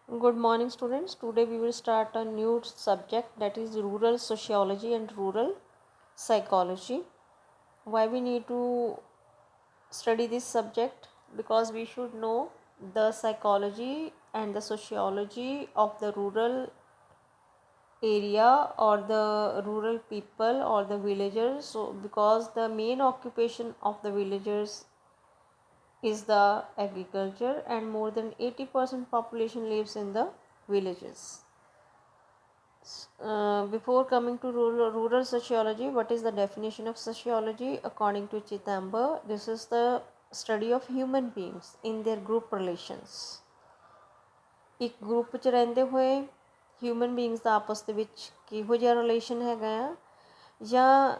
Good morning, students. Today we will start a new subject, that is rural sociology and rural psychology. Why we need to study this subject? Because we should know the psychology and the sociology of the rural area or the rural people or the villagers. So because the main occupation of the villagers is the agriculture, and more than 80% population lives in the villages. Before coming to rural sociology, what is the definition of sociology? According to Chitamba, this is the study of human beings in their group relations. ਇੱਕ group 'ਚ ਰਹਿੰਦੇ ਹੋਏ human beings ਦਾ ਆਪਸ ਦੇ ਵਿੱਚ ਕਿਹੋ ਜਿਹਾ relation ਹੈਗਾ ਆ, ਜਾਂ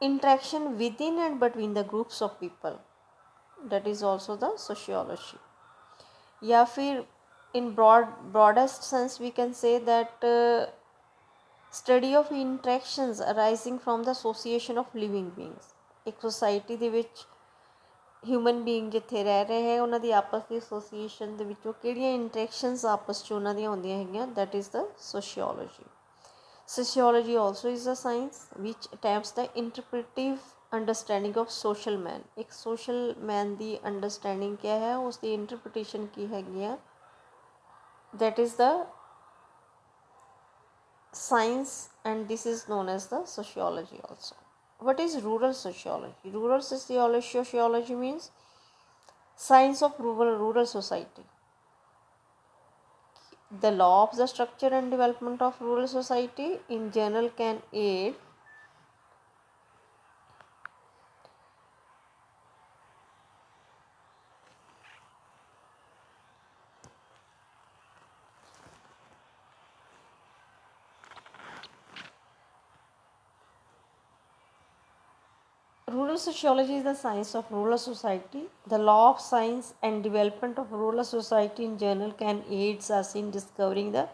interaction within and between the groups of people, that is also the sociology. या फिर in broadest sense we can say that study of interactions arising from the association of living beings. ਇੱਕ society ਦੇ ਵਿੱਚ human being ਜਿੱਥੇ ਰਹਿ ਰਹੇ ਹੈ ਉਹਨਾਂ ਦੀ ਆਪਸ ਦੀ ਐਸੋਸੀਏਸ਼ਨ ਦੇ ਵਿੱਚੋਂ ਕਿਹੜੀਆਂ ਇੰਟਰੈਕਸ਼ਨਸ ਆਪਸ 'ਚ ਉਹਨਾਂ ਦੀਆਂ ਹੁੰਦੀਆਂ ਹੈਗੀਆਂ, that is the sociology. Sociology also is a science which attempts the interpretive understanding of social man. ਇੱਕ ਸੋਸ਼ਲ ਮੈਨ ਦੀ ਅੰਡਰਸਟੈਂਡਿੰਗ ਕਿਆ ਹੈ, ਉਸ ਦੀ ਇੰਟਰਪ੍ਰੀਟੇਸ਼ਨ ਕੀ ਹੈਗੀ ਆ, that is the science, and this is known as the sociology also. What is rural sociology? Rural sociology means science of rural society. The law of the structure and development of rural society in general can aid Rural sociology is the science of rural society. The law of science and development of rural society in general can aid us in discovering the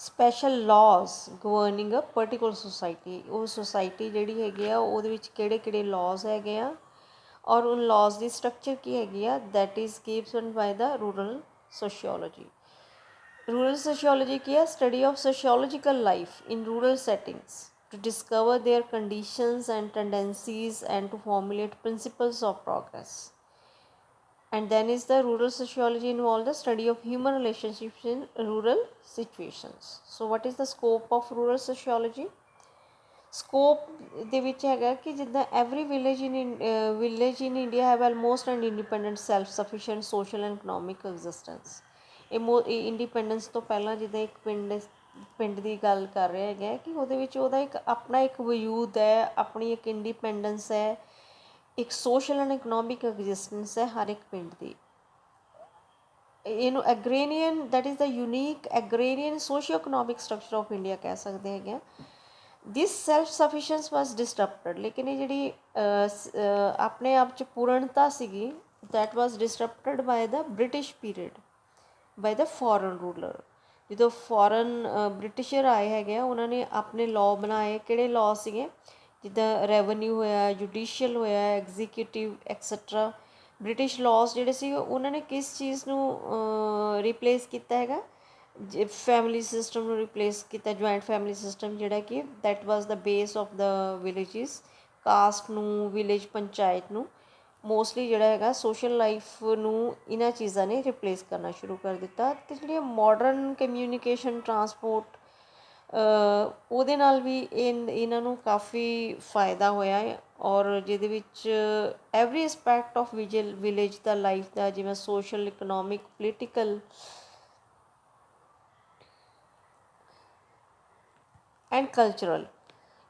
special laws governing a particular society. ਉਹ society ਜਿਹੜੀ ਹੈਗੀ ਆ ਉਹਦੇ ਵਿੱਚ ਕਿਹੜੇ laws ਹੈਗੇ ਆ ਔਰ ਉਨ laws ਦੀ structure ਕੀ ਹੈਗੀ ਆ, that is given by the rural sociology. Rural sociology ਕੀ ਹੈ? Study of sociological life in rural settings to discover their conditions and tendencies and to formulate principles of progress. And then is the rural sociology involve the study of human relationships in rural situations. So what is the scope of rural sociology? Scope ਦੇ ਵਿੱਚ ਹੈਗਾ ਕਿ ਜਿੱਦਾਂ every village in India have almost an independent self-sufficient social and economic existence. ਇਹ independence ਤੋਂ ਪਹਿਲਾਂ ਜਿੱਦਾਂ ਇੱਕ ਪਿੰਡ ਦੀ ਗੱਲ ਕਰ ਰਿਹਾ ਹੈਗਾ ਕਿ ਉਹਦੇ ਵਿੱਚ ਉਹਦਾ ਇੱਕ ਆਪਣਾ ਇੱਕ ਵਜੂਦ ਹੈ, ਆਪਣੀ ਇੱਕ ਇੰਡੀਪੈਂਡੈਂਸ ਹੈ, ਇੱਕ ਸੋਸ਼ਲ ਐਂਡ ਇਕਨੋਮਿਕ ਐਗਜ਼ਿਸਟੈਂਸ ਹੈ ਹਰ ਇੱਕ ਪਿੰਡ ਦੀ. ਇਹਨੂੰ agrarian, that is the unique agrarian socio economic structure of India ਕਹਿ ਸਕਦੇ ਹੈਗੇ ਆ. This self sufficiency was disrupted. ਲੇਕਿਨ ਇਹ ਜਿਹੜੀ ਆਪਣੇ ਆਪ 'ਚ ਪੂਰਨਤਾ ਸੀਗੀ, that was disrupted by the British period, by the foreign ruler. ਜਦੋਂ ਫੋਰਨ ਬ੍ਰਿਟਿਸ਼ਰ ਆਏ ਹੈਗੇ ਆ ਉਹਨਾਂ ਨੇ ਆਪਣੇ ਲਾਅ ਬਣਾਏ. ਕਿਹੜੇ ਲਾਅ ਸੀਗੇ? ਜਿੱਦਾਂ ਰੈਵਨਿਊ ਹੋਇਆ, ਜੁਡੀਸ਼ੀਅਲ ਹੋਇਆ, ਐਗਜ਼ੀਕਿਊਟਿਵ ਐਕਸੈਟਰਾ. ਬ੍ਰਿਟਿਸ਼ ਲਾਅਸ ਜਿਹੜੇ ਸੀ ਉਹਨਾਂ ਨੇ ਕਿਸ ਚੀਜ਼ ਨੂੰ ਰਿਪਲੇਸ ਕੀਤਾ ਹੈਗਾ? ਫੈਮਿਲੀ ਸਿਸਟਮ ਨੂੰ ਰਿਪਲੇਸ ਕੀਤਾ. ਜੁਆਇੰਟ ਫੈਮਿਲੀ ਸਿਸਟਮ ਜਿਹੜਾ ਕਿ that was the base of the villages. Caste ਨੂੰ, ਵਿਲੇਜ ਪੰਚਾਇਤ ਨੂੰ, ਮੋਸਟਲੀ ਜਿਹੜਾ ਹੈਗਾ ਸੋਸ਼ਲ ਲਾਈਫ ਨੂੰ ਇਹਨਾਂ ਚੀਜ਼ਾਂ ਨੇ ਰਿਪਲੇਸ ਕਰਨਾ ਸ਼ੁਰੂ ਕਰ ਦਿੱਤਾ. ਅਤੇ ਜਿਹੜੀਆਂ ਮਾਡਰਨ ਕਮਿਊਨੀਕੇਸ਼ਨ, ਟਰਾਂਸਪੋਰਟ, ਉਹਦੇ ਨਾਲ ਵੀ ਇਹਨਾਂ ਨੂੰ ਕਾਫੀ ਫਾਇਦਾ ਹੋਇਆ ਹੈ. ਔਰ ਜਿਹਦੇ ਵਿੱਚ ਐਵਰੀ ਐਸਪੈਕਟ ਆਫ ਵਿਲੇਜ ਦਾ ਲਾਈਫ ਦਾ, ਜਿਵੇਂ social, economic, political and cultural,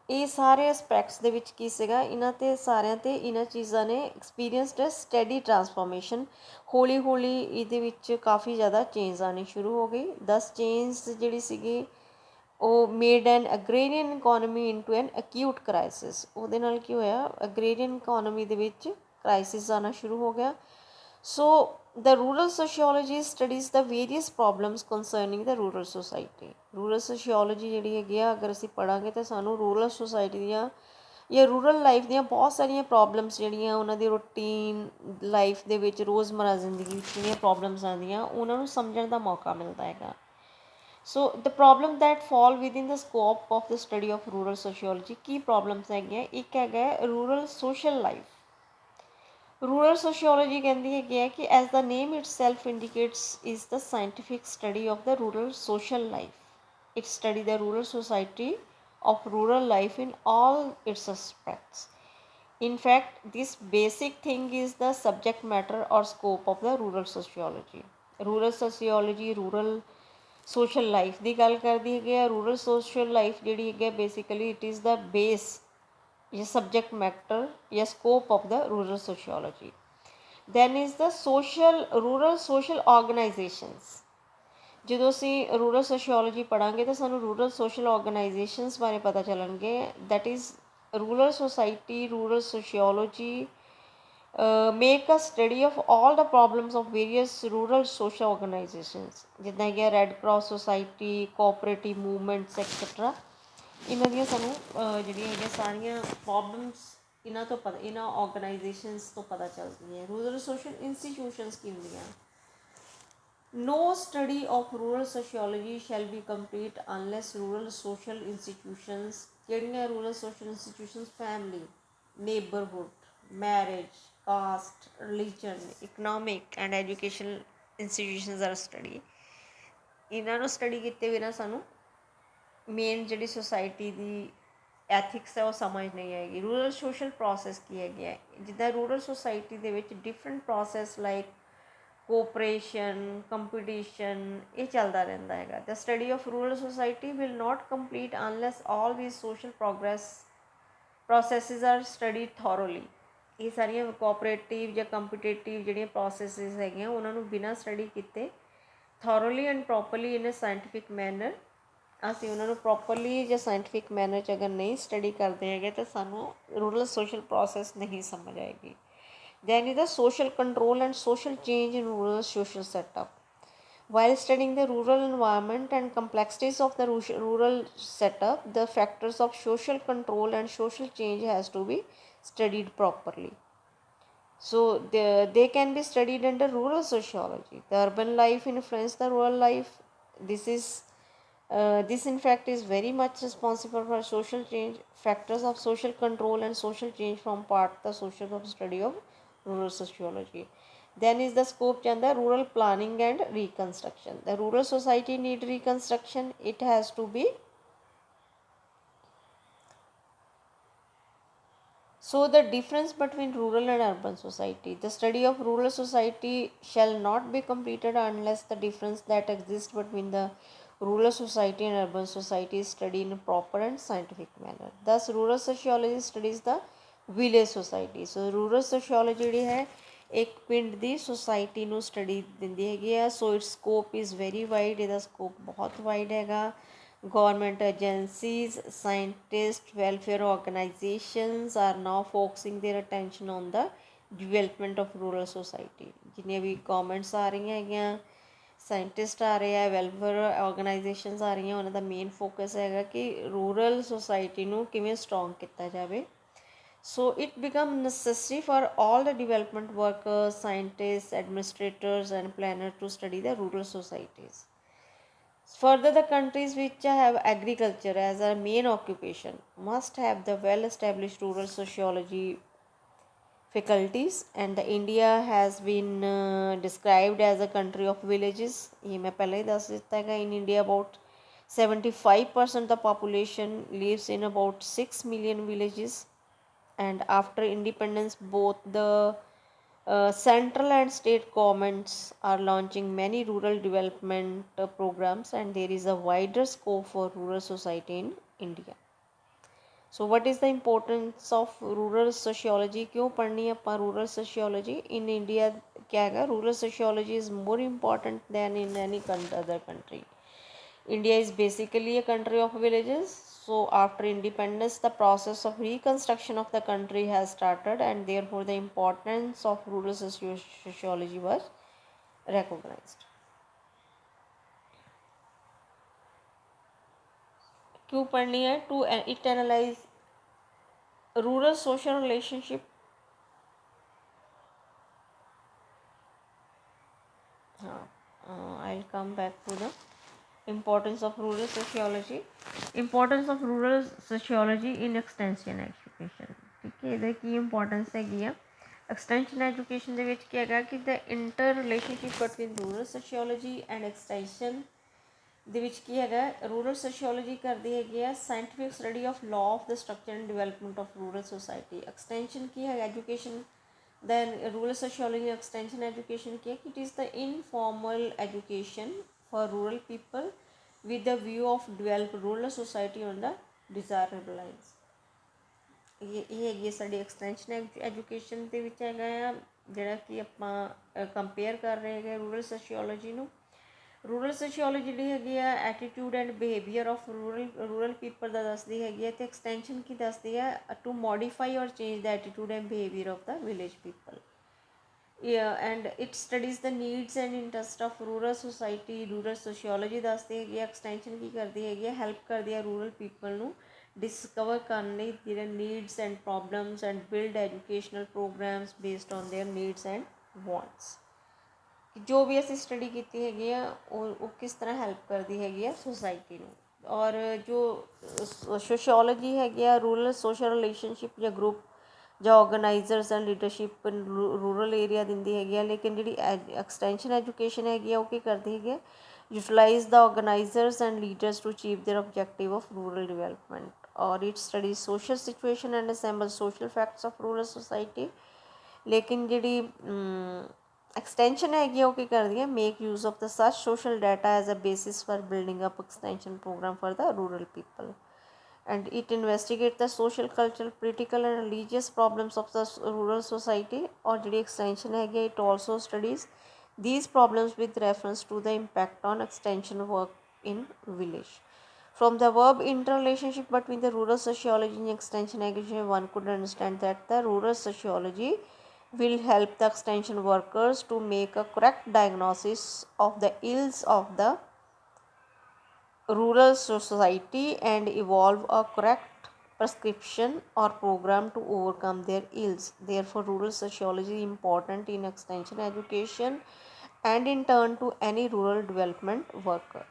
ਇਹ ਸਾਰੇ ਐਸਪੈਕਟਸ ਦੇ ਵਿੱਚ ਕੀ ਸੀਗਾ, ਇਹਨਾਂ 'ਤੇ ਸਾਰਿਆਂ 'ਤੇ ਇਹਨਾਂ ਚੀਜ਼ਾਂ ਨੇ ਐਕਸਪੀਰੀਅੰਸਡ ਸਟੈਡੀ ਟਰਾਂਸਫੋਰਮੇਸ਼ਨ. ਹੌਲੀ ਹੌਲੀ ਇਹਦੇ ਵਿੱਚ ਕਾਫੀ ਜ਼ਿਆਦਾ ਚੇਂਜ ਆਉਣੀ ਸ਼ੁਰੂ ਹੋ ਗਈ. 10 ਚੇਂਜ ਜਿਹੜੀ ਸੀਗੀ ਉਹ ਮੇਡ ਐਨ ਅਗਰੇਰੀਅਨ ਇਕੋਨਮੀ ਇਨਟੂ ਐਨ ਅਕਿਊਟ ਕ੍ਰਾਈਸਿਸ. ਉਹਦੇ ਨਾਲ ਕੀ ਹੋਇਆ, ਅਗਰੇਰੀਅਨ ਇਕੋਨਮੀ ਦੇ ਵਿੱਚ ਕ੍ਰਾਈਸਿਸ ਆਉਣਾ ਸ਼ੁਰੂ ਹੋ ਗਿਆ. ਸੋ the rural sociology studies the various problems concerning the rural society. Rural sociology ਜਿਹੜੀ ਹੈਗੀ ਆ, ਅਗਰ ਅਸੀਂ ਪੜ੍ਹਾਂਗੇ ਤਾਂ ਸਾਨੂੰ ਰੂਰਲ ਸੋਸਾਇਟੀ ਦੀਆਂ ਜਾਂ ਰੂਰਲ ਲਾਈਫ ਦੀਆਂ ਬਹੁਤ ਸਾਰੀਆਂ ਪ੍ਰੋਬਲਮਸ ਜਿਹੜੀਆਂ ਉਹਨਾਂ ਦੀ ਰੂਟੀਨ ਲਾਈਫ ਦੇ ਵਿੱਚ ਰੋਜ਼ਮਰਾ ਜ਼ਿੰਦਗੀ ਵਿੱਚ ਜਿਹੜੀਆਂ ਪ੍ਰੋਬਲਮਸ ਆਉਂਦੀਆਂ ਉਹਨਾਂ ਨੂੰ ਸਮਝਣ ਦਾ ਮੌਕਾ ਮਿਲਦਾ ਹੈਗਾ। So the problem that fall within the scope of the study of rural sociology, ਕੀ ਪ੍ਰੋਬਲਮਸ ਹੈਗੀਆਂ? ਇੱਕ ਹੈਗਾ rural social life. Rural sociology ਕਹਿੰਦੀ ਹੈਗੀ ਹੈ ਕਿ as the name itself indicates is the scientific study of the rural social life. It study the rural society of rural life in all its aspects. In fact, this basic thing is the subject matter or scope of the rural sociology. Rural sociology, rural social life ਦੀ ਗੱਲ ਕਰਦੀ ਹੈਗੀ ਹੈ। rural social life ਜਿਹੜੀ ਹੈਗੀ basically it is the base ਜਾਂ subject matter ਜਾਂ scope of the rural sociology. Then is the rural social organizations. ਜਦੋਂ ਅਸੀਂ ਰੂਰਲ ਸੋਸ਼ੀਓਲੋਜੀ ਪੜ੍ਹਾਂਗੇ ਤਾਂ ਸਾਨੂੰ ਰੂਰਲ ਸੋਸ਼ਲ ਆਰਗੇਨਾਈਜੇਸ਼ਨਸ ਬਾਰੇ ਪਤਾ ਚੱਲਣਗੇ। That is rural society, rural sociology make a study of all the problems of various rural social organisations, ਜਿੱਦਾਂ ਕਿ red cross society, cooperative movements etcetera. ਇਹਨਾਂ ਦੀਆਂ ਸਾਨੂੰ ਜਿਹੜੀਆਂ ਹੈਗੀਆਂ ਸਾਰੀਆਂ ਪ੍ਰੋਬਲਮਸ ਇਹਨਾਂ ਤੋਂ ਪਤਾ, ਇਹਨਾਂ ਆਰਗੇਨਾਈਜੇਸ਼ਨਸ ਤੋਂ ਪਤਾ ਚੱਲਦੀਆਂ। ਰੂਰਲ ਸੋਸ਼ਲ ਇੰਸਟੀਟਿਊਸ਼ਨਸ ਕੀ ਹੁੰਦੀਆਂ? No study of rural sociology shall be complete unless rural social institutions, ਜਿਹੜੀਆਂ rural social institutions, family, neighborhood, marriage, caste, religion, economic and educational institutions are studied. ਇਹਨਾਂ ਨੂੰ ਸਟੱਡੀ ਕੀਤੇ ਬਿਨਾਂ ਸਾਨੂੰ ਮੇਨ ਜਿਹੜੀ society ਦੀ ethics ਹੈ ਉਹ ਸਮਝ ਨਹੀਂ ਆਏਗੀ। ਰੂਰਲ ਸੋਸ਼ਲ ਪ੍ਰੋਸੈਸ ਕੀ ਹੈਗੀ ਹੈ? ਜਿੱਦਾਂ ਰੂਰਲ ਸੋਸਾਇਟੀ ਦੇ ਵਿੱਚ different process like cooperation, competition, ਇਹ ਚੱਲਦਾ ਰਹਿੰਦਾ ਹੈਗਾ। The study of rural society will not complete unless all these social processes are studied thoroughly. ਇਹ ਸਾਰੀਆਂ ਕੋਆਪਰੇਟਿਵ ਜਾਂ ਕੰਪੀਟੇਟਿਵ ਜਿਹੜੀਆਂ ਪ੍ਰੋਸੈਸਿਸ ਹੈਗੀਆਂ ਉਹਨਾਂ ਨੂੰ ਬਿਨਾਂ ਸਟੱਡੀ ਕੀਤੇ thoroughly and properly in a scientific manner, ਅਸੀਂ ਉਹਨਾਂ ਨੂੰ ਪ੍ਰੋਪਰਲੀ ਜਾਂ ਸਾਇੰਟੀਫਿਕ ਮੈਨਰ 'ਚ ਅਗਰ ਨਹੀਂ ਸਟੱਡੀ ਕਰਦੇ ਹੈਗੇ ਤਾਂ ਸਾਨੂੰ ਰੂਰਲ ਸੋਸ਼ਲ ਪ੍ਰੋਸੈਸ ਨਹੀਂ ਸਮਝ ਆਏਗੀ। Then is the social control and social change in rural social setup. While studying the rural environment and complexities of the rural setup, the factors of social control and social change has to be studied properly. So they can be studied under rural sociology. The urban life influence the rural life. This in fact is very much responsible for social change. Factors of social control and social change form part the social of study of rural sociology. Then is the scope and the rural planning and reconstruction. The rural society need reconstruction. It has to be so the difference between rural and urban society. The study of rural society shall not be completed unless the difference that exists between the rural society and urban society is studied in a proper and scientific manner. Thus rural sociology studies the village society. So rural sociology ਜਿਹੜੀ ਹੈ ਇੱਕ ਪਿੰਡ ਦੀ society ਨੂੰ study ਦਿੰਦੀ ਹੈਗੀ ਆ। So it's scope is very wide, ਇਹਦਾ scope ਬਹੁਤ ਵਾਈਡ ਹੈਗਾ। Government agencies, scientists, welfare organizations are now focusing their attention on the development of rural society. ਜਿੰਨੀਆਂ ਵੀ ਗੌਰਮੈਂਟਸ ਆ ਰਹੀਆਂ ਹੈਗੀਆਂ, ਸਾਇੰਟਿਸਟ ਆ ਰਹੇ ਆ, ਵੈਲਫੇਅਰ ਆਰਗੇਨਾਈਜੇਸ਼ਨਸ ਆ ਰਹੀਆਂ, ਉਹਨਾਂ ਦਾ ਮੇਨ ਫੋਕਸ ਹੈਗਾ ਕਿ ਰੂਰਲ ਸੋਸਾਇਟੀ ਨੂੰ ਕਿਵੇਂ ਸਟਰੋਂਗ ਕੀਤਾ ਜਾਵੇ। So it become necessary for all the development workers, scientists, administrators and planners to study the rural societies. Further, the countries which have agriculture as a main occupation must have the well-established rural sociology faculties, and the India has been described as a country of villages. ये मैं पहले ही दस देता है। In India about 75% the population lives in about 6 million villages. And after independence both the central and state governments are launching many rural development programs, and there is a wider scope for rural society in India. So what is the importance of rural sociology? क्यों पढ़नी है अपन rural sociology in India? क्या है, rural sociology is more important than in any other country. India is basically a country of villages. So after independence the process of reconstruction of the country has started, and therefore the importance of rural sociology was recognized. क्यों पढ़नी है? To it analyze rural social relationship. I'll come back to the importance of rural sociology. Importance of rural sociology in extension education. ठीक है, ਇਹਦਾ ਕੀ importance ਹੈਗੀ ਆ extension education ਦੇ ਵਿੱਚ ਕੀ ਹੈਗਾ ਕਿ the interrelationship between rural sociology and extension ਦੇ ਵਿੱਚ ਕੀ ਹੈਗਾ ਰੂਰਲ ਸੋਸ਼ੀਓਲੋਜੀ ਕਰਦੀ ਹੈਗੀ ਆ scientific study of law of the structure and development of rural society. Extension ਕੀ ਹੈ education then rural sociology extension education ki it is the informal education for rural people with the view of develop rural society on the desirable lines। ਇਹ ਹੈਗੀ ਸਾਡੀ extension education ਦੇ ਵਿੱਚ ਹੈਗਾ ਆ ਜਿਹੜਾ ਕਿ ਆਪਾਂ ਕੰਪੇਅਰ ਕਰ ਰਹੇ ਹੈਗੇ ਰੂਰਲ ਸੋਸ਼ੀਓਲੋਜੀ ਨੂੰ। ਰੂਰਲ ਸੋਸ਼ੀਓਲੋਜੀ ਜਿਹੜੀ ਹੈਗੀ ਆ attitude and behaviour of rural people ਦਾ ਦੱਸਦੀ ਹੈਗੀ ਹੈ ਅਤੇ ਐਕਸਟੈਂਸ਼ਨ ਕੀ ਦੱਸਦੀ ਹੈ ਟੂ ਮੋਡੀਫਾਈ ਔਰ change the attitude and behaviour of the village people. And it studies the needs and interest of rural society. Rural sociology ਦੱਸਦੀ ਹੈਗੀ ਐਕਸਟੈਂਸ਼ਨ ਕੀ ਕਰਦੀ ਹੈਗੀ ਹੈ ਹੈਲਪ ਕਰਦੀ ਹੈ ਰੂਰਲ ਪੀਪਲ ਨੂੰ ਡਿਸਕਵਰ ਕਰਨ ਲਈ ਜਿਹੜੇ needs and problems and build educational programmes based on their needs and wants. ਜੋ ਵੀ ਅਸੀਂ ਸਟੱਡੀ ਕੀਤੀ ਹੈਗੀ ਆ ਉਹ ਕਿਸ ਤਰ੍ਹਾਂ ਹੈਲਪ ਕਰਦੀ ਹੈਗੀ ਆ ਸੁਸਾਇਟੀ ਨੂੰ। ਔਰ ਜੋ ਸੋਸ਼ੀਓਲੋਜੀ ਹੈਗੀ ਆ ਰੂਰਲ ਸੋਸ਼ਲ ਰਿਲੇਸ਼ਨਸ਼ਿਪ ਜਾਂ ਗਰੁੱਪ ਜਾਂ ਔਰਗਨਾਈਜ਼ਰਸ ਐਂਡ ਲੀਡਰਸ਼ਿਪ ਰੂਰਲ ਏਰੀਆ ਦਿੰਦੀ ਹੈਗੀ ਆ। ਲੇਕਿਨ ਜਿਹੜੀ ਐਕਸਟੈਂਸ਼ਨ ਐਜੂਕੇਸ਼ਨ ਹੈਗੀ ਆ ਉਹ ਕੀ ਕਰਦੀ ਹੈਗੀ ਆ utilise the organisers and leaders to achieve their objective of rural development. ਔਰ it studies social situation and assemble social facts of rural society. ਲੇਕਿਨ ਜਿਹੜੀ ਐਕਸਟੈਂਸ਼ਨ ਹੈਗੀ ਉਹ ਕੀ ਕਰਦੀ ਹੈ make use of the such social data as a basis for building up extension programme for the rural people and it investigate the social cultural political and religious problems of the rural society। और ਜਿਹੜੀ extension ਹੈਗੀ it also studies these problems with reference to the impact on extension work in village। From the verb interrelationship between the rural sociology and extension education one could understand that the rural sociology will help the extension workers to make a correct diagnosis of the ills of the rural society and evolve a correct prescription or program to overcome their ills। Therefore rural sociology is important in extension education and in turn to any rural development worker।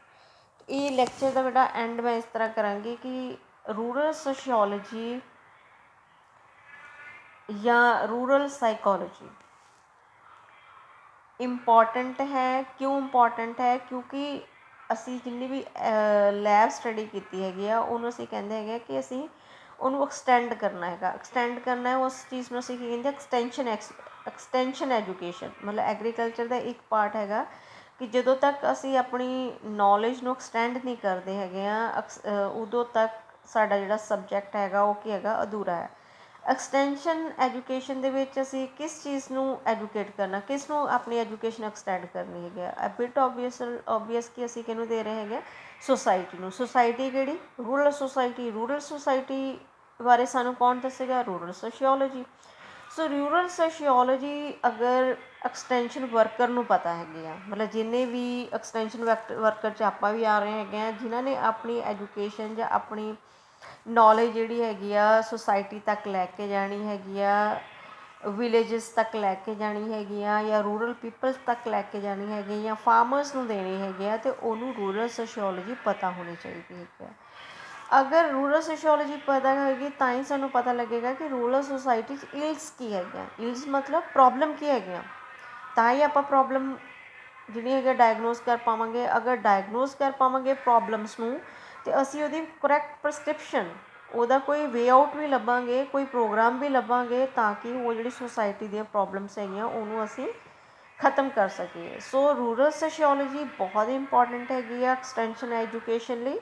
ਇਹ lecture ਦਾ ਬੇਟਾ and ਮੈਂ ਇਸ ਤਰ੍ਹਾਂ ਕਰਾਂਗੀ ਕਿ rural sociology ਜਾਂ rural psychology important ਹੈ। ਕਿਉਂ ਇੰਪੋਰਟੈਂਟ ਹੈ ਕਿਉਂਕਿ ਅਸੀਂ ਜਿੰਨੀ ਵੀ ਲੈਬ ਸਟੱਡੀ ਕੀਤੀ ਹੈਗੀ ਆ ਉਹਨੂੰ ਅਸੀਂ ਕਹਿੰਦੇ ਹੈਗੇ ਕਿ ਅਸੀਂ ਉਹਨੂੰ ਐਕਸਟੈਂਡ ਕਰਨਾ ਹੈਗਾ। ਐਕਸਟੈਂਡ ਕਰਨਾ ਹੈ ਉਸ ਚੀਜ਼ ਨੂੰ ਅਸੀਂ ਕੀ ਕਹਿੰਦੇ ਐਕਸਟੈਂਸ਼ਨ ਐਜੂਕੇਸ਼ਨ। ਮਤਲਬ ਐਗਰੀਕਲਚਰ ਦਾ ਇੱਕ ਪਾਰਟ ਹੈਗਾ ਕਿ ਜਦੋਂ ਤੱਕ ਅਸੀਂ ਆਪਣੀ ਨੌਲੇਜ ਨੂੰ ਐਕਸਟੈਂਡ ਨਹੀਂ ਕਰਦੇ ਹੈਗੇ ਆ ਉਦੋਂ ਤੱਕ ਸਾਡਾ ਜਿਹੜਾ ਸਬਜੈਕਟ ਹੈਗਾ ਉਹ ਕੀ ਹੈਗਾ ਅਧੂਰਾ ਹੈ। ਐਕਸਟੈਂਸ਼ਨ ਐਜੂਕੇਸ਼ਨ ਦੇ ਵਿੱਚ ਅਸੀਂ ਕਿਸ ਚੀਜ਼ ਨੂੰ ਐਜੂਕੇਟ ਕਰਨਾ ਕਿਸ ਨੂੰ ਆਪਣੀ ਐਜੂਕੇਸ਼ਨ ਐਕਸਟੈਂਡ ਕਰਨੀ ਹੈਗੀ ਆ ਬਿਟ ਓਬਵੀਅਸ ਕਿ ਅਸੀਂ ਕਿਹਨੂੰ ਦੇ ਰਹੇ ਹੈਗੇ ਸੁਸਾਇਟੀ ਨੂੰ। ਸੁਸਾਇਟੀ ਕਿਹੜੀ ਰੂਰਲ ਸੋਸਾਇਟੀ। ਰੂਰਲ ਸੋਸਾਇਟੀ ਬਾਰੇ ਸਾਨੂੰ ਕੌਣ ਦੱਸੇਗਾ ਰੂਰਲ ਸੋਸ਼ੀਓਲੋਜੀ। ਸੋ ਰੂਰਲ ਸੋਸ਼ੀਓਲੋਜੀ ਅਗਰ ਐਕਸਟੈਂਸ਼ਨ ਵਰਕਰ ਨੂੰ ਪਤਾ ਹੈਗੇ ਆ ਮਤਲਬ ਜਿੰਨੇ ਵੀ ਐਕਸਟੈਂਸ਼ਨ ਵਰਕਰ 'ਚ ਆਪਾਂ ਵੀ ਆ ਰਹੇ ਹੈਗੇ ਆ ਜਿਨ੍ਹਾਂ ਨੇ ਆਪਣੀ ਐਜੂਕੇਸ਼ਨ ਜਾਂ ਆਪਣੀ ਨੌਲੇਜ ਜਿਹੜੀ ਹੈਗੀ ਆ ਸੁਸਾਇਟੀ ਤੱਕ ਲੈ ਕੇ ਜਾਣੀ ਹੈਗੀ ਆ ਵਿਲੇਜਸ ਤੱਕ ਲੈ ਕੇ ਜਾਣੀ ਹੈਗੀ ਆ ਜਾਂ ਰੂਰਲ ਪੀਪਲਸ ਤੱਕ ਲੈ ਕੇ ਜਾਣੀ ਹੈਗੀ ਜਾਂ ਫਾਰਮਰਸ ਨੂੰ ਦੇਣੀ ਹੈਗੀ ਆ ਅਤੇ ਉਹਨੂੰ ਰੂਰਲ ਸੋਸ਼ੀਓਲੋਜੀ ਪਤਾ ਹੋਣੀ ਚਾਹੀਦੀ ਹੈਗੀ ਆ। ਅਗਰ ਰੂਰਲ ਸੋਸ਼ੀਓਲੋਜੀ ਪਤਾ ਹੋਏਗੀ ਤਾਂ ਹੀ ਸਾਨੂੰ ਪਤਾ ਲੱਗੇਗਾ ਕਿ ਰੂਰਲ ਸੋਸਾਇਟੀ 'ਚ ਇਲਸ ਕੀ ਹੈਗੀਆਂ। ਇਲਸ ਮਤਲਬ ਪ੍ਰੋਬਲਮ ਕੀ ਹੈਗੀਆਂ ਤਾਂ ਹੀ ਆਪਾਂ ਪ੍ਰੋਬਲਮ ਜਿਹੜੀ ਹੈਗੀ ਡਾਇਗਨੋਸ ਕਰ ਪਾਵਾਂਗੇ। ਅਗਰ ਡਾਇਗਨੋਸ ਕਰ ਪਾਵਾਂਗੇ ਪ੍ਰੋਬਲਮਸ ਨੂੰ ਅਤੇ ਅਸੀਂ ਉਹਦੀ ਕਰੈਕਟ ਪ੍ਰਸਕ੍ਰਿਪਸ਼ਨ ਉਹਦਾ ਕੋਈ ਵੇ ਆਊਟ ਵੀ ਲੱਭਾਂਗੇ ਕੋਈ ਪ੍ਰੋਗਰਾਮ ਵੀ ਲੱਭਾਂਗੇ ਤਾਂ ਕਿ ਉਹ ਜਿਹੜੀ ਸੁਸਾਇਟੀ ਦੀਆਂ ਪ੍ਰੋਬਲਮਸ ਹੈਗੀਆਂ ਉਹਨੂੰ ਅਸੀਂ ਖ਼ਤਮ ਕਰ ਸਕੀਏ। ਸੋ ਰੂਰਲ ਸੋਸ਼ੀਓਲੋਜੀ ਬਹੁਤ ਇੰਪੋਰਟੈਂਟ ਹੈਗੀ ਆ ਐਕਸਟੈਂਸ਼ਨ ਐਜੂਕੇਸ਼ਨ ਲਈ।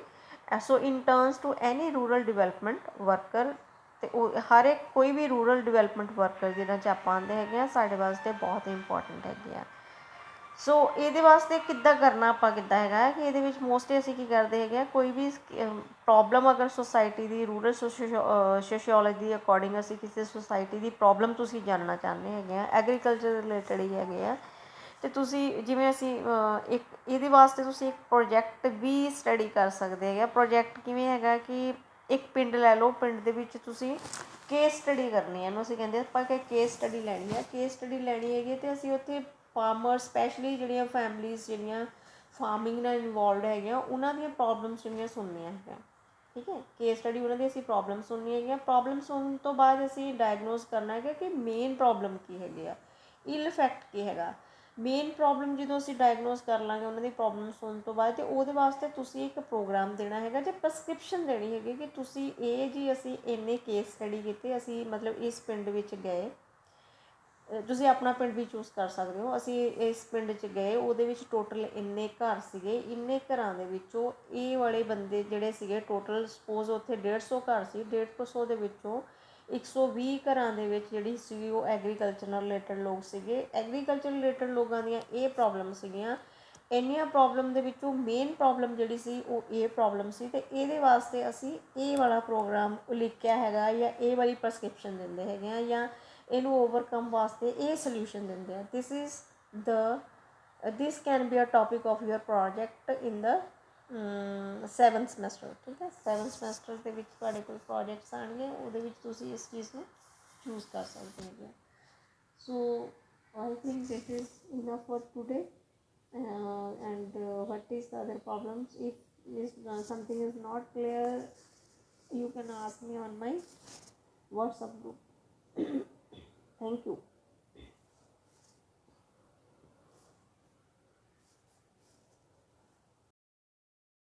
So in terms to any rural development worker ਅਤੇ ਉਹ ਹਰ ਇੱਕ ਕੋਈ ਵੀ ਰੂਰਲ ਡਿਵੈਲਪਮੈਂਟ ਵਰਕਰ ਜਿਹਨਾਂ 'ਚ ਆਪਾਂ ਆਉਂਦੇ ਹੈਗੇ ਆ ਸਾਡੇ ਵਾਸਤੇ ਬਹੁਤ ਇੰਪੋਰਟੈਂਟ ਹੈਗੇ ਆ। ਸੋ ਇਹਦੇ ਵਾਸਤੇ ਕਿੱਦਾਂ ਕਰਨਾ ਆਪਾਂ ਕਿੱਦਾਂ ਹੈਗਾ ਕਿ ਇਹਦੇ ਵਿੱਚ ਮੋਸਟਲੀ ਅਸੀਂ ਕੀ ਕਰਦੇ ਹੈਗੇ ਆ ਕੋਈ ਵੀ ਪ੍ਰੋਬਲਮ ਅਗਰ ਸੁਸਾਇਟੀ ਦੀ ਰੂਰਲ ਸੋਸ਼ੀਓਲੋਜੀ ਦੇ ਅਕੋਰਡਿੰਗ ਅਸੀਂ ਕਿਸੇ ਸੁਸਾਇਟੀ ਦੀ ਪ੍ਰੋਬਲਮ ਤੁਸੀਂ ਜਾਣਨਾ ਚਾਹੁੰਦੇ ਹੈਗੇ ਆ ਐਗਰੀਕਲਚਰ ਰਿਲੇਟਡ ਹੀ ਹੈਗੇ ਆ ਅਤੇ ਤੁਸੀਂ ਜਿਵੇਂ ਅਸੀਂ ਇੱਕ ਇਹਦੇ ਵਾਸਤੇ ਤੁਸੀਂ ਇੱਕ ਪ੍ਰੋਜੈਕਟ ਵੀ ਸਟੱਡੀ ਕਰ ਸਕਦੇ ਹੈਗੇ। ਪ੍ਰੋਜੈਕਟ ਕਿਵੇਂ ਹੈਗਾ ਕਿ ਇੱਕ ਪਿੰਡ ਲੈ ਲਓ ਪਿੰਡ ਦੇ ਵਿੱਚ ਤੁਸੀਂ ਕੇਸ ਸਟੱਡੀ ਕਰਨੀ ਹੈ, ਇਹਨੂੰ ਅਸੀਂ ਕਹਿੰਦੇ ਆਪਾਂ ਕਿ ਕੇਸ ਸਟੱਡੀ ਲੈਣੀ ਹੈ। ਕੇਸ ਸਟੱਡੀ ਲੈਣੀ ਹੈਗੀ ਅਤੇ ਅਸੀਂ ਉੱਥੇ ਫਾਰਮਰ ਸਪੈਸ਼ਲੀ ਜਿਹੜੀਆਂ ਫੈਮਲੀਜ਼ ਜਿਹੜੀਆਂ ਫਾਰਮਿੰਗ ਨਾਲ ਇਨਵੋਲਵਡ ਹੈਗੀਆਂ ਉਹਨਾਂ ਦੀਆਂ ਪ੍ਰੋਬਲਮਸ ਜਿਹੜੀਆਂ ਸੁਣਨੀਆਂ ਹੈਗੀਆਂ। ਠੀਕ ਹੈ, ਕੇਸ ਸਟੱਡੀ ਉਹਨਾਂ ਦੀ ਅਸੀਂ ਪ੍ਰੋਬਲਮ ਸੁਣਨੀ ਹੈਗੀਆਂ। ਪ੍ਰੋਬਲਮ ਸੁਣਨ ਤੋਂ ਬਾਅਦ ਅਸੀਂ ਡਾਇਗਨੋਸ ਕਰਨਾ ਹੈਗਾ ਕਿ ਮੇਨ ਪ੍ਰੋਬਲਮ ਕੀ ਹੈਗੀ ਆ, ਇਲ ਇਫੈਕਟ ਕੀ ਹੈਗਾ। ਮੇਨ ਪ੍ਰੋਬਲਮ ਜਦੋਂ ਅਸੀਂ ਡਾਇਗਨੋਸ ਕਰ ਲਾਂਗੇ ਉਹਨਾਂ ਦੀ ਪ੍ਰੋਬਲਮ ਸੁਣਨ ਤੋਂ ਬਾਅਦ, ਅਤੇ ਉਹਦੇ ਵਾਸਤੇ ਤੁਸੀਂ ਇੱਕ ਪ੍ਰੋਗਰਾਮ ਦੇਣਾ ਹੈਗਾ ਜਾਂ ਪ੍ਰਸਕ੍ਰਿਪਸ਼ਨ ਦੇਣੀ ਹੈਗੀ ਕਿ ਤੁਸੀਂ ਇਹ ਜੀ ਅਸੀਂ ਇੰਨੇ ਕੇਸ ਸਟੱਡੀ ਕੀਤੇ, ਅਸੀਂ ਮਤਲਬ ਇਸ ਪਿੰਡ ਵਿੱਚ ਗਏ, ਤੁਸੀਂ ਆਪਣਾ ਪਿੰਡ ਵੀ ਚੂਜ਼ ਕਰ ਸਕਦੇ ਹੋ। ਅਸੀਂ ਇਸ ਪਿੰਡ 'ਚ ਗਏ, ਉਹਦੇ ਵਿੱਚ ਟੋਟਲ ਇੰਨੇ ਘਰ ਸੀਗੇ, ਇੰਨੇ ਘਰਾਂ ਦੇ ਵਿੱਚੋਂ ਇਹ ਵਾਲੇ ਬੰਦੇ ਜਿਹੜੇ ਸੀਗੇ ਟੋਟਲ ਸਪੋਜ਼ ਉੱਥੇ 150 ਘਰ ਸੀ, 150 ਦੇ ਵਿੱਚੋਂ 120 ਘਰਾਂ ਦੇ ਵਿੱਚ ਜਿਹੜੀ ਸੀ ਉਹ ਐਗਰੀਕਲਚਰ ਨਾਲ ਰਿਲੇਟਡ ਲੋਕ ਸੀਗੇ। ਐਗਰੀਕਲਚਰ ਰਿਲੇਟਡ ਲੋਕਾਂ ਦੀਆਂ ਇਹ ਪ੍ਰੋਬਲਮ ਸੀਗੀਆਂ। ਇੰਨੀਆਂ ਪ੍ਰੋਬਲਮ ਦੇ ਵਿੱਚੋਂ ਮੇਨ ਪ੍ਰੋਬਲਮ ਜਿਹੜੀ ਸੀ ਉਹ ਇਹ ਪ੍ਰੋਬਲਮ ਸੀ, ਅਤੇ ਇਹਦੇ ਵਾਸਤੇ ਅਸੀਂ ਇਹ ਵਾਲਾ ਪ੍ਰੋਗਰਾਮ ਲਿਖਿਆ ਹੈਗਾ ਜਾਂ ਇਹ ਵਾਲੀ ਪ੍ਰਸਕ੍ਰਿਪਸ਼ਨ ਦਿੰਦੇ ਹੈਗੇ ਆ, ਜਾਂ ਇਹਨੂੰ ਓਵਰਕਮ ਵਾਸਤੇ ਇਹ ਸਲਿਊਸ਼ਨ ਦਿੰਦੇ ਆ। This can be a topic of your project in the 7th semester. ਠੀਕ ਹੈ, 7th ਸਮੈਸਟਰ ਦੇ ਵਿੱਚ ਤੁਹਾਡੇ ਕੋਲ ਪ੍ਰੋਜੈਕਟਸ ਆਉਣਗੇ, ਉਹਦੇ ਵਿੱਚ ਤੁਸੀਂ ਇਸ ਚੀਜ਼ ਨੂੰ ਚੂਜ਼ ਕਰ ਸਕਦੇ ਹੈਗੇ। So I think this is enough for today, and what is the other problems? If something is not clear, you can ask me on my WhatsApp group. Thank you.